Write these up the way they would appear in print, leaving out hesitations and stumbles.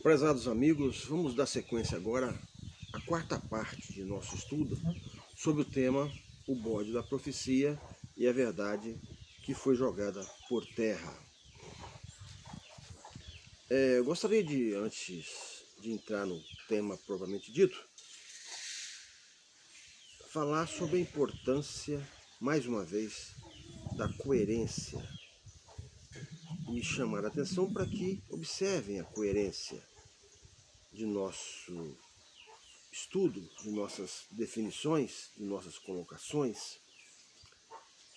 Prezados amigos, vamos dar sequência agora à quarta parte de nosso estudo sobre o tema O Bode da Profecia e a Verdade que foi jogada por terra. Eu gostaria de, antes de entrar no tema propriamente dito, falar sobre a importância, mais uma vez, da coerência e chamar a atenção para que observem a coerência de nosso estudo, de nossas definições, de nossas colocações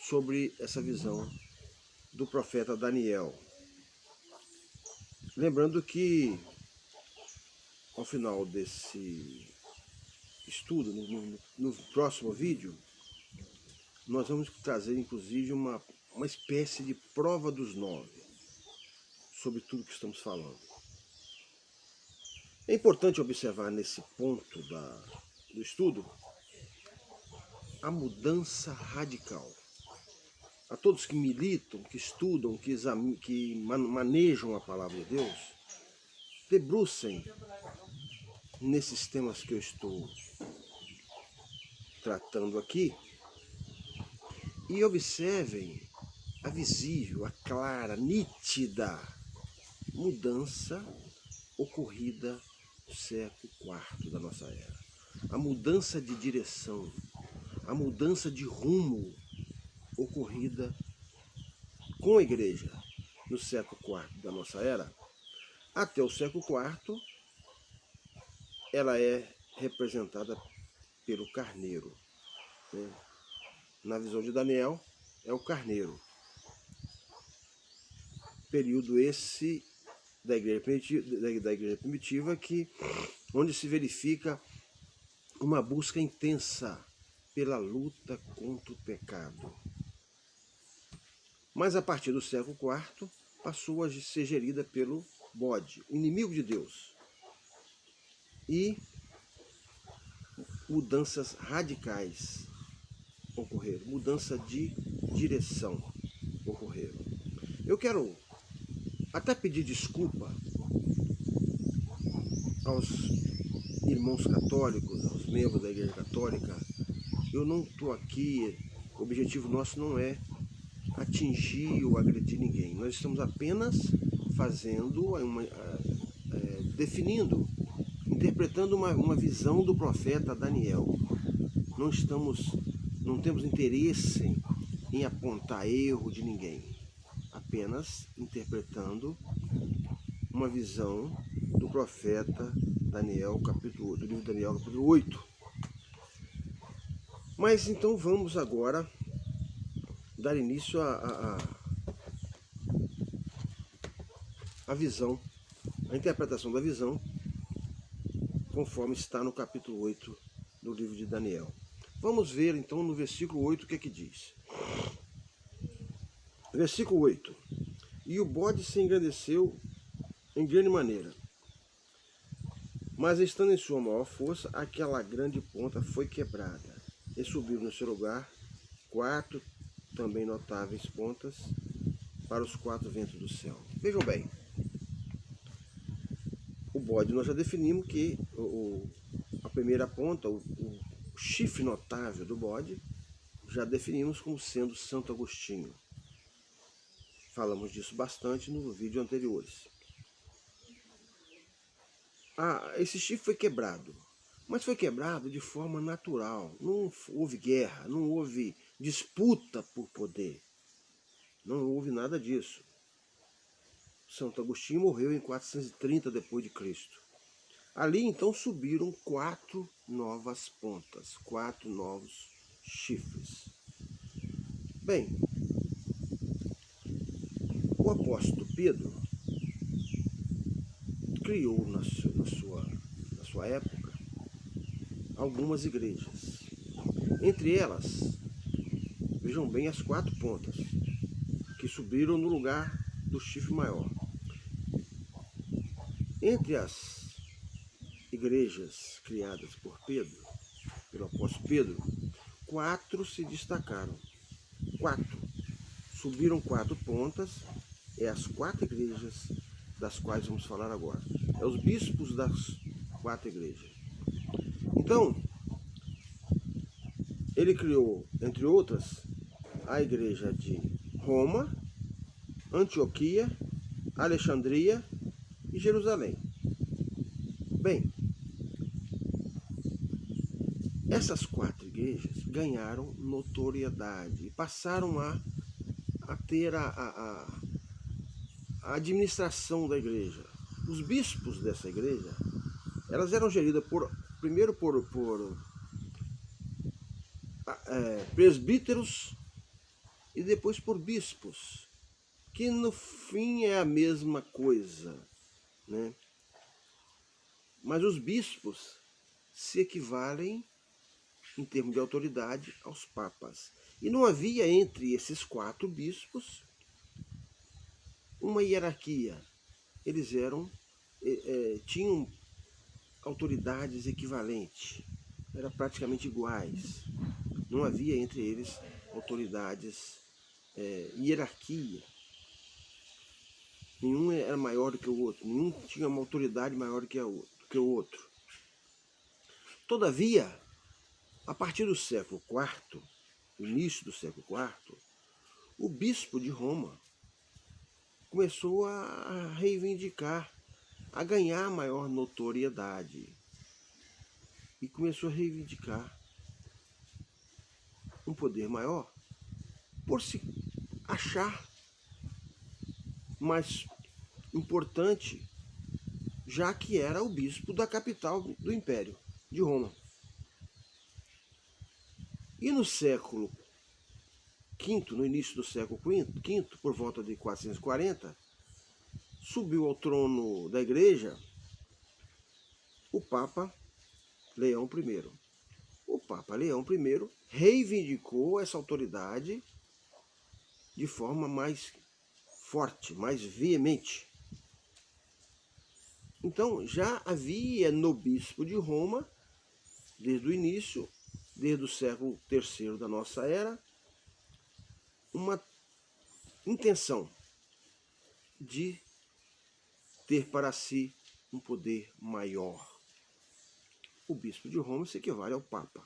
sobre essa visão do profeta Daniel. Lembrando que, ao final desse estudo, no próximo vídeo, nós vamos trazer, inclusive, uma espécie de prova dos 9 sobre tudo que estamos falando. É importante observar nesse ponto do estudo a mudança radical. A todos que militam, que estudam, que manejam a palavra de Deus, debrucem nesses temas que eu estou tratando aqui e observem a visível, a clara, nítida mudança ocorrida no século IV da nossa era. A mudança de direção, a mudança de rumo ocorrida com a igreja no século IV da nossa era. Até o século IV, ela é representada pelo carneiro. Né? Na visão de Daniel, é o carneiro. Período esse da igreja primitiva onde se verifica uma busca intensa pela luta contra o pecado. Mas a partir do século IV, passou a ser gerida pelo bode, o inimigo de Deus. E mudanças radicais ocorreram, mudança de direção ocorreram. Eu quero até pedir desculpa aos irmãos católicos, aos membros da Igreja Católica. Eu não estou aqui, o objetivo nosso não é atingir ou agredir ninguém. Nós estamos apenas fazendo, definindo, interpretando uma visão do profeta Daniel. Não temos interesse em apontar erro de ninguém. Apenas interpretando uma visão do profeta Daniel, do livro de Daniel, capítulo 8. Mas então vamos agora dar início à visão, à interpretação da visão, conforme está no capítulo 8 do livro de Daniel. Vamos ver então no versículo 8 o que é que diz. Versículo 8. E o bode se engrandeceu em grande maneira, mas estando em sua maior força, aquela grande ponta foi quebrada, e subiram no seu lugar 4 também notáveis pontas para os 4 ventos do céu. Vejam bem, o bode nós já definimos que a primeira ponta, o chifre notável do bode, já definimos como sendo Santo Agostinho. Falamos disso bastante no vídeo anteriores. Esse chifre foi quebrado, mas foi quebrado de forma natural. Não houve guerra, não houve disputa por poder. Não houve nada disso. Santo Agostinho morreu em 430 depois de Cristo. Ali então subiram 4 novas pontas, 4 novos chifres. Bem, o apóstolo Pedro criou na sua época algumas igrejas. Entre elas, vejam bem as 4 pontas que subiram no lugar do chifre maior. Entre as igrejas criadas por Pedro, pelo apóstolo Pedro, 4 se destacaram. 4. Subiram 4 pontas, as 4 igrejas das quais vamos falar agora. É os bispos das 4 igrejas. Então, ele criou, entre outras, a igreja de Roma, Antioquia, Alexandria e Jerusalém. Bem, essas 4 igrejas ganharam notoriedade e passaram a ter a administração da igreja. Os bispos dessa igreja, elas eram geridas primeiro por presbíteros e depois por bispos, que no fim é a mesma coisa, né? Mas os bispos se equivalem, em termos de autoridade, aos papas. E não havia entre esses 4 bispos uma hierarquia. Eles tinham autoridades equivalentes, eram praticamente iguais. Não havia entre eles autoridades, hierarquia. Nenhum era maior do que o outro, nenhum tinha uma autoridade maior do que o outro. Todavia, a partir do século IV, início do século IV, o bispo de Roma começou a reivindicar, a ganhar maior notoriedade. E começou a reivindicar um poder maior por se achar mais importante, já que era o bispo da capital do Império, de Roma. E no século V, no início do século V, por volta de 440, subiu ao trono da igreja o Papa Leão I. O Papa Leão I reivindicou essa autoridade de forma mais forte, mais veemente. Então já havia no bispo de Roma, desde o início, desde o século III da nossa era, uma intenção de ter para si um poder maior. O bispo de Roma se equivale ao Papa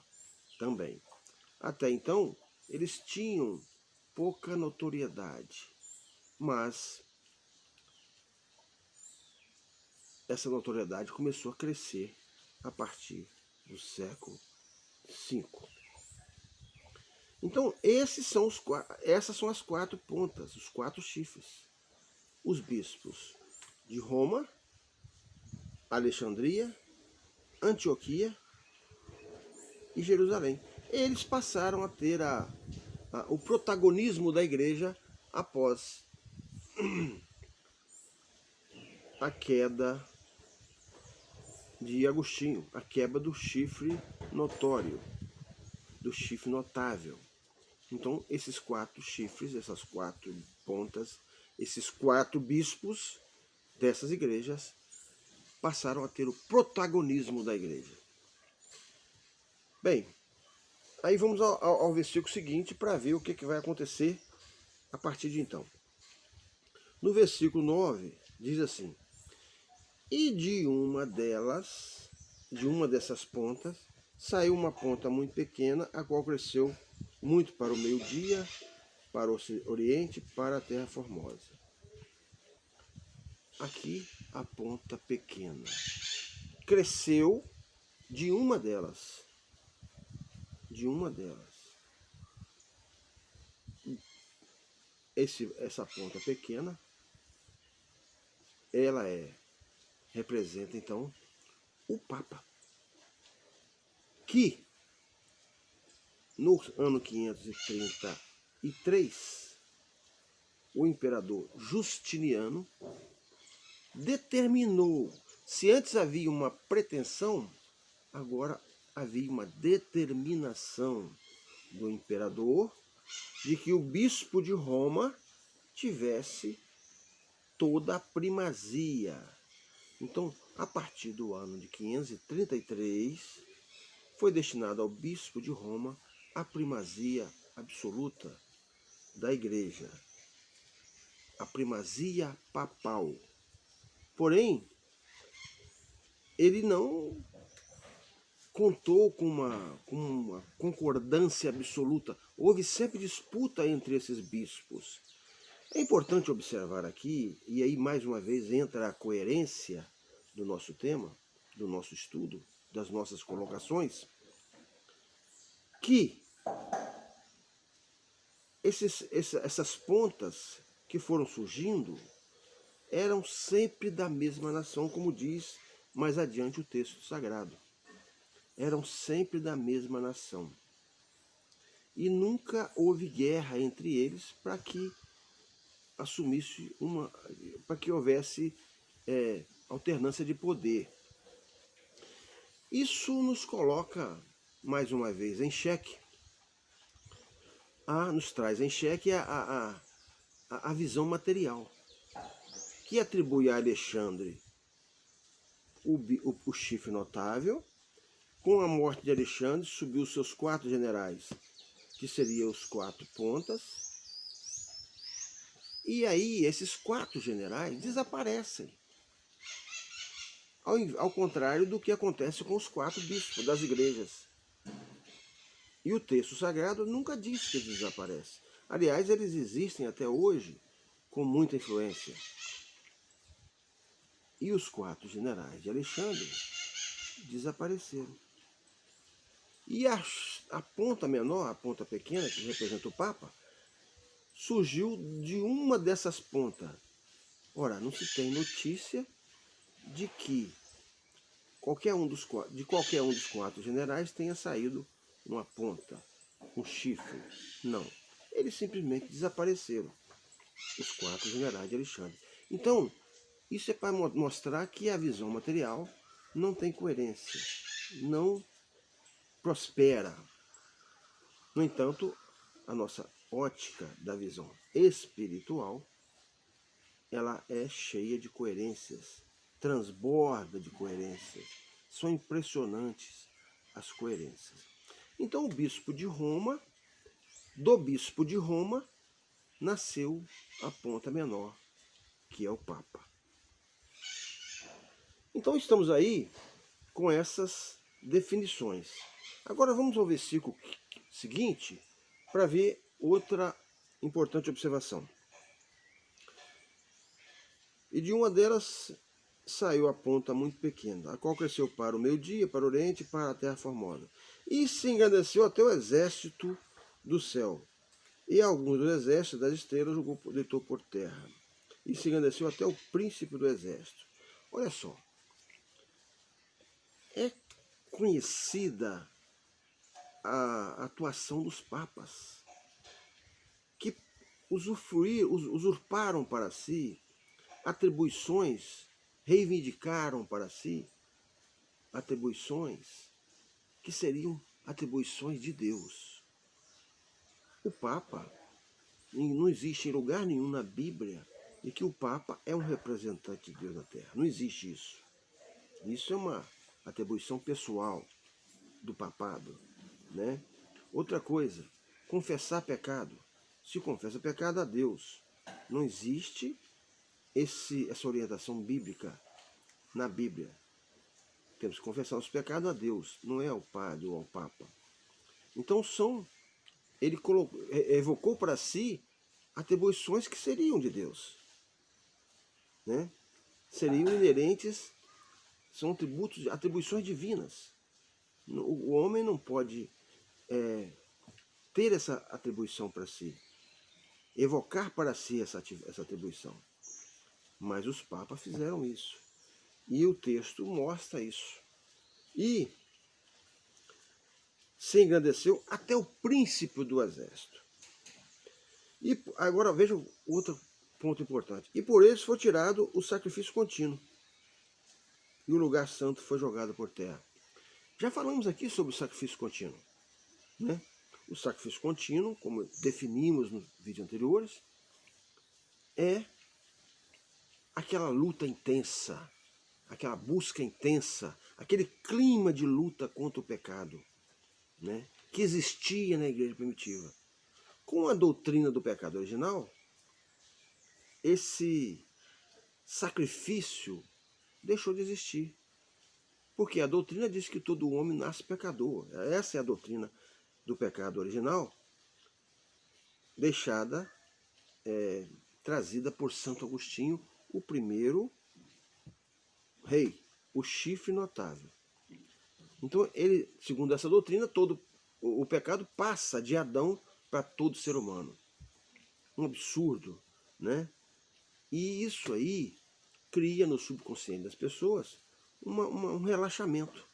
também. Até então, eles tinham pouca notoriedade, mas essa notoriedade começou a crescer a partir do século V. Então, essas são as 4 pontas, os 4 chifres. Os bispos de Roma, Alexandria, Antioquia e Jerusalém. Eles passaram a ter o protagonismo da igreja após a queda de Agostinho, a queda do chifre notório, do chifre notável. Então, esses 4 chifres, essas 4 pontas, esses 4 bispos dessas igrejas passaram a ter o protagonismo da igreja. Bem, aí vamos ao versículo seguinte para ver o que vai acontecer a partir de então. No versículo 9, diz assim: e de uma dessas pontas, saiu uma ponta muito pequena, a qual cresceu muito para o meio-dia, para o oriente, para a terra formosa. Aqui a ponta pequena cresceu de uma delas. Essa ponta pequena, ela representa então o Papa, que no ano 533, o imperador Justiniano determinou, se antes havia uma pretensão, agora havia uma determinação do imperador de que o bispo de Roma tivesse toda a primazia. Então, a partir do ano de 533, foi destinado ao bispo de Roma a primazia absoluta da igreja, a primazia papal. Porém, ele não contou com uma concordância absoluta. Houve sempre disputa entre esses bispos. É importante observar aqui, e aí mais uma vez entra a coerência do nosso tema, do nosso estudo, das nossas colocações, que essas pontas que foram surgindo eram sempre da mesma nação, como diz mais adiante o texto sagrado. Eram sempre da mesma nação. E nunca houve guerra entre eles para que para que houvesse alternância de poder. Isso nos coloca, mais uma vez, em xeque. Nos traz em xeque a visão material, que atribui a Alexandre o chifre notável. Com a morte de Alexandre, subiu os seus 4 generais, que seriam os 4 pontas. E aí, esses 4 generais desaparecem. Ao contrário do que acontece com os 4 bispos das igrejas. E o texto sagrado nunca diz que eles desaparecem. Aliás, eles existem até hoje com muita influência. E os 4 generais de Alexandre desapareceram. E a ponta menor, a ponta pequena, que representa o Papa, surgiu de uma dessas pontas. Ora, não se tem notícia de que de qualquer um dos 4 generais tenha saído uma ponta, um chifre. Não. Eles simplesmente desapareceram, os 4 generais de Alexandre. Então, isso é para mostrar que a visão material não tem coerência, não prospera. No entanto, a nossa ótica da visão espiritual, ela é cheia de coerências, transborda de coerências. São impressionantes as coerências. Então, do bispo de Roma, nasceu a ponta menor, que é o Papa. Então, estamos aí com essas definições. Agora vamos ao versículo seguinte para ver outra importante observação. E de uma delas saiu a ponta muito pequena, a qual cresceu para o meio-dia, para o oriente e para a terra formosa. E se engrandeceu até o exército do céu. E alguns dos exércitos das estrelas deitou por terra. E se engrandeceu até o príncipe do exército. Olha só. É conhecida a atuação dos papas, que usurparam para si atribuições, reivindicaram para si atribuições que seriam atribuições de Deus. O Papa, não existe em lugar nenhum na Bíblia de que o Papa é um representante de Deus na Terra. Não existe isso. Isso é uma atribuição pessoal do papado, né? Outra coisa, confessar pecado. Se confessa pecado a Deus. Não existe essa orientação bíblica na Bíblia. Temos que confessar os pecados a Deus, não é ao padre ou ao Papa. Então ele evocou para si atribuições que seriam de Deus, né? Seriam inerentes, são atribuições divinas. O homem não pode ter essa atribuição para si, evocar para si essa atribuição. Mas os papas fizeram isso. E o texto mostra isso. E se engrandeceu até o príncipe do exército. E agora veja outro ponto importante. E por isso foi tirado o sacrifício contínuo. E o lugar santo foi jogado por terra. Já falamos aqui sobre o sacrifício contínuo, né? O sacrifício contínuo, como definimos nos vídeos anteriores, é aquela luta intensa, aquela busca intensa, aquele clima de luta contra o pecado, né, que existia na igreja primitiva. Com a doutrina do pecado original, esse sacrifício deixou de existir. Porque a doutrina diz que todo homem nasce pecador. Essa é a doutrina do pecado original, deixada, trazida por Santo Agostinho, o primeiro rei, o chifre notável. Então, ele, segundo essa doutrina, todo o pecado passa de Adão para todo ser humano. Um absurdo, né? E isso aí cria no subconsciente das pessoas um relaxamento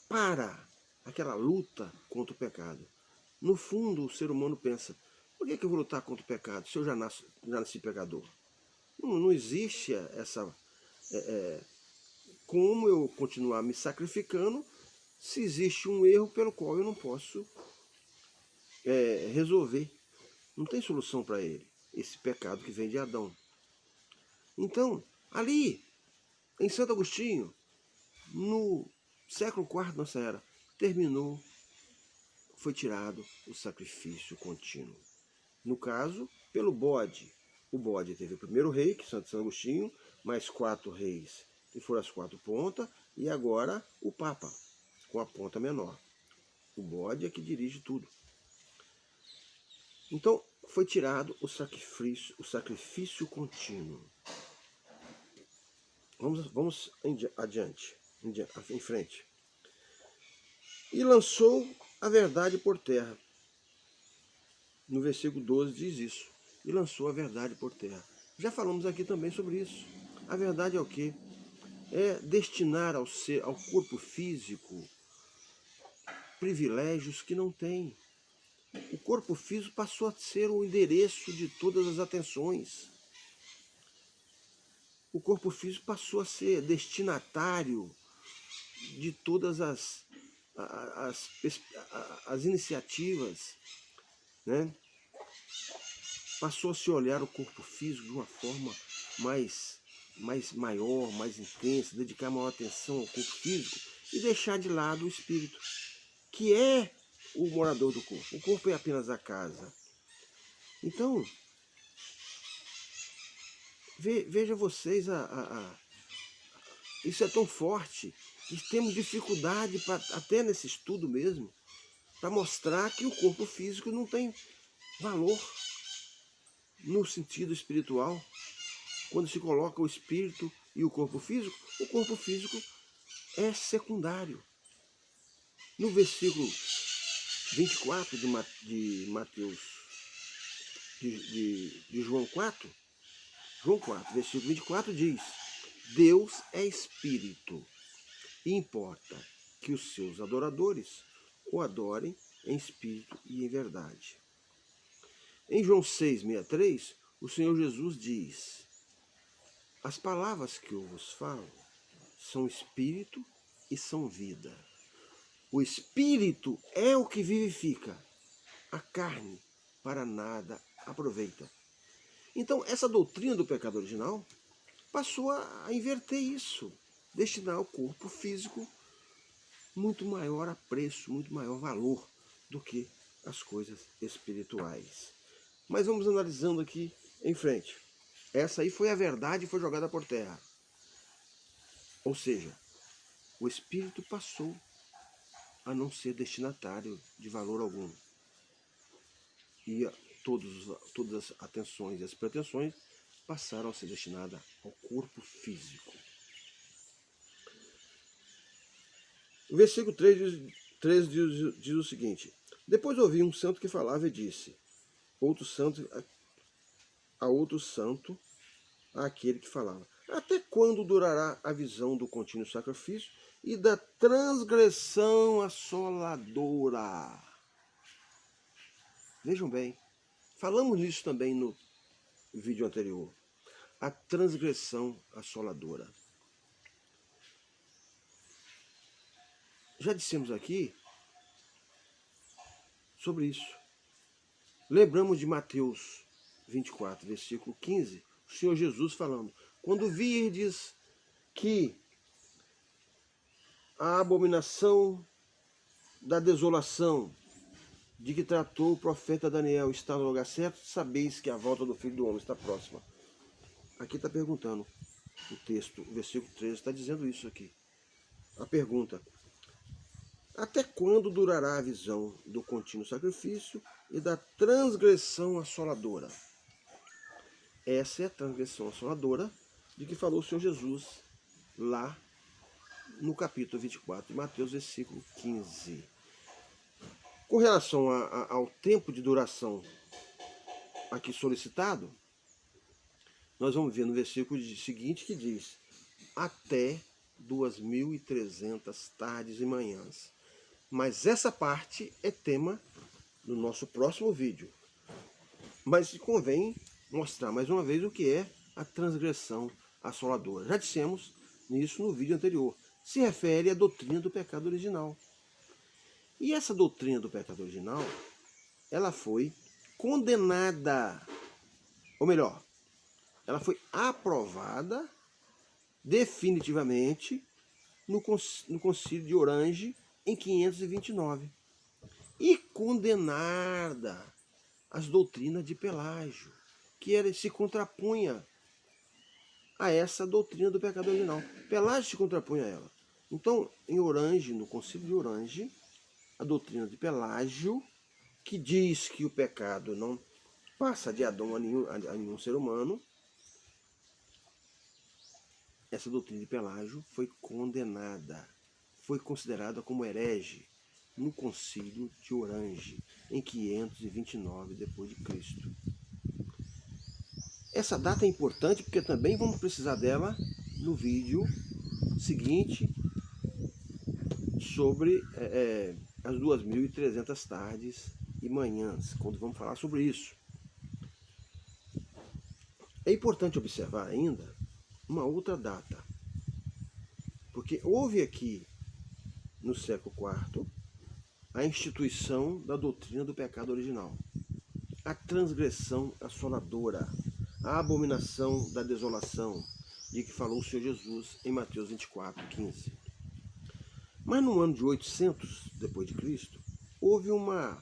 para aquela luta contra o pecado. No fundo, o ser humano pensa, por que eu vou lutar contra o pecado se eu já nasci pecador? Não existe essa... como eu continuar me sacrificando se existe um erro pelo qual eu não posso resolver? Não tem solução para ele, esse pecado que vem de Adão. Então, ali, em Santo Agostinho, no século IV da nossa era, foi tirado o sacrifício contínuo. No caso, pelo bode. O bode teve o primeiro rei, que é Santo Agostinho, mais 4 reis, que foram as 4 pontas, e agora o Papa, com a ponta menor. O bode é que dirige tudo. Então, foi tirado o sacrifício contínuo. Vamos adiante, em frente. E lançou a verdade por terra. No versículo 12 diz isso. E lançou a verdade por terra. Já falamos aqui também sobre isso. A verdade é o quê? É destinar ao corpo físico privilégios que não tem. O corpo físico passou a ser o endereço de todas as atenções. O corpo físico passou a ser destinatário de todas as iniciativas, né? Passou a se olhar o corpo físico de uma forma maior, mais intensa, dedicar maior atenção ao corpo físico e deixar de lado o espírito, que é o morador do corpo. O corpo é apenas a casa. Então, veja vocês, isso é tão forte que temos dificuldade, até nesse estudo mesmo, para mostrar que o corpo físico não tem valor no sentido espiritual. Quando se coloca o espírito e o corpo físico é secundário. No versículo 24 de Mateus, de João 4, versículo 24 diz: Deus é espírito e importa que os seus adoradores o adorem em espírito e em verdade. Em João 6,63, o Senhor Jesus diz: As palavras que eu vos falo são espírito e são vida. O espírito é o que vivifica, a carne para nada aproveita. Então, essa doutrina do pecado original passou a inverter isso, destinar ao corpo físico muito maior apreço, muito maior valor do que as coisas espirituais. Mas vamos analisando aqui em frente. Essa aí foi a verdade e foi jogada por terra. Ou seja, o espírito passou a não ser destinatário de valor algum. E todas as atenções e as pretensões passaram a ser destinadas ao corpo físico. O versículo 3 diz o seguinte: Depois ouvi um santo que falava e disse, a outro santo, àquele que falava: Até quando durará a visão do contínuo sacrifício e da transgressão assoladora? Vejam bem, falamos nisso também no vídeo anterior. A transgressão assoladora. Já dissemos aqui sobre isso. Lembramos de Mateus 24, versículo 15, o Senhor Jesus falando: Quando virdes que a abominação da desolação de que tratou o profeta Daniel está no lugar certo, sabeis que a volta do Filho do Homem está próxima. Aqui está perguntando: O texto, o versículo 13 está dizendo isso aqui. A pergunta: até quando durará a visão do contínuo sacrifício e da transgressão assoladora? Essa é a transgressão assoladora de que falou o Senhor Jesus lá no capítulo 24 de Mateus, versículo 15. Com relação ao tempo de duração aqui solicitado, nós vamos ver no versículo seguinte que diz: até 2.300 tardes e manhãs. Mas essa parte é tema do nosso próximo vídeo. Mas convém mostrar mais uma vez o que é a transgressão assoladora. Já dissemos nisso no vídeo anterior. Se refere à doutrina do pecado original. E essa doutrina do pecado original, ela foi condenada, ou melhor, ela foi aprovada definitivamente no Concílio de Orange em 529 e condenada as doutrinas de Pelágio, que se contrapunha a essa doutrina do pecado original. Pelágio se contrapunha a ela. Então, em Orange, no Concílio de Orange, a doutrina de Pelágio, que diz que o pecado não passa de Adão a nenhum ser humano, essa doutrina de Pelágio foi condenada, foi considerada como herege no Concílio de Orange, em 529 depois de Cristo. Essa data é importante porque também vamos precisar dela no vídeo seguinte sobre as 2.300 tardes e manhãs, quando vamos falar sobre isso. É importante observar ainda uma outra data, porque houve aqui no século IV a instituição da doutrina do pecado original, a transgressão assoladora, a abominação da desolação, de que falou o Senhor Jesus em Mateus 24, 15. Mas no ano de 800 depois de Cristo, houve uma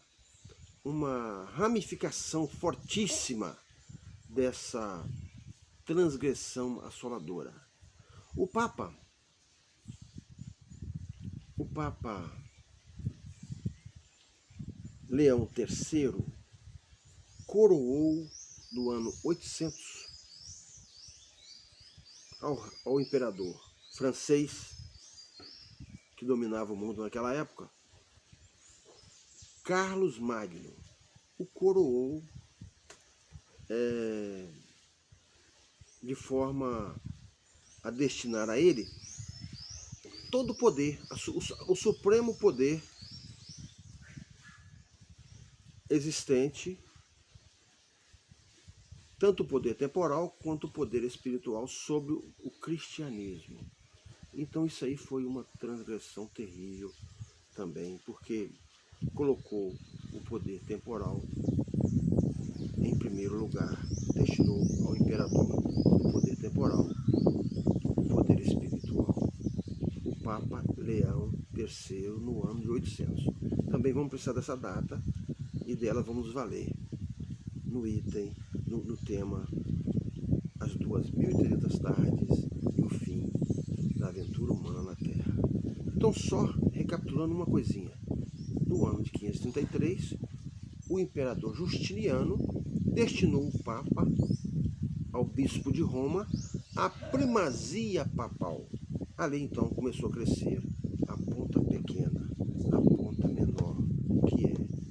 ramificação fortíssima dessa transgressão assoladora. O Papa Leão III coroou no ano 800 ao imperador francês que dominava o mundo naquela época, Carlos Magno. O coroou de forma a destinar a ele todo o poder, o supremo poder existente, tanto o poder temporal quanto o poder espiritual sobre o cristianismo. Então isso aí foi uma transgressão terrível também, porque colocou o poder temporal em primeiro lugar, destinou ao imperador o poder temporal, o poder espiritual. O Papa Leão III no ano de 800. Também vamos precisar dessa data e dela vamos valer no item, no tema as 2.300 tardes e o fim da aventura humana na Terra. Então, só recapitulando uma coisinha. No ano de 533, o imperador Justiniano destinou o Papa ao bispo de Roma a primazia papal. Ali então começou a crescer a ponta pequena, a ponta menor,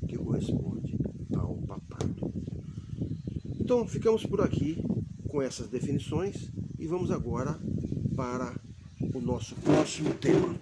que corresponde ao papado. Então ficamos por aqui com essas definições e vamos agora para o nosso próximo tema.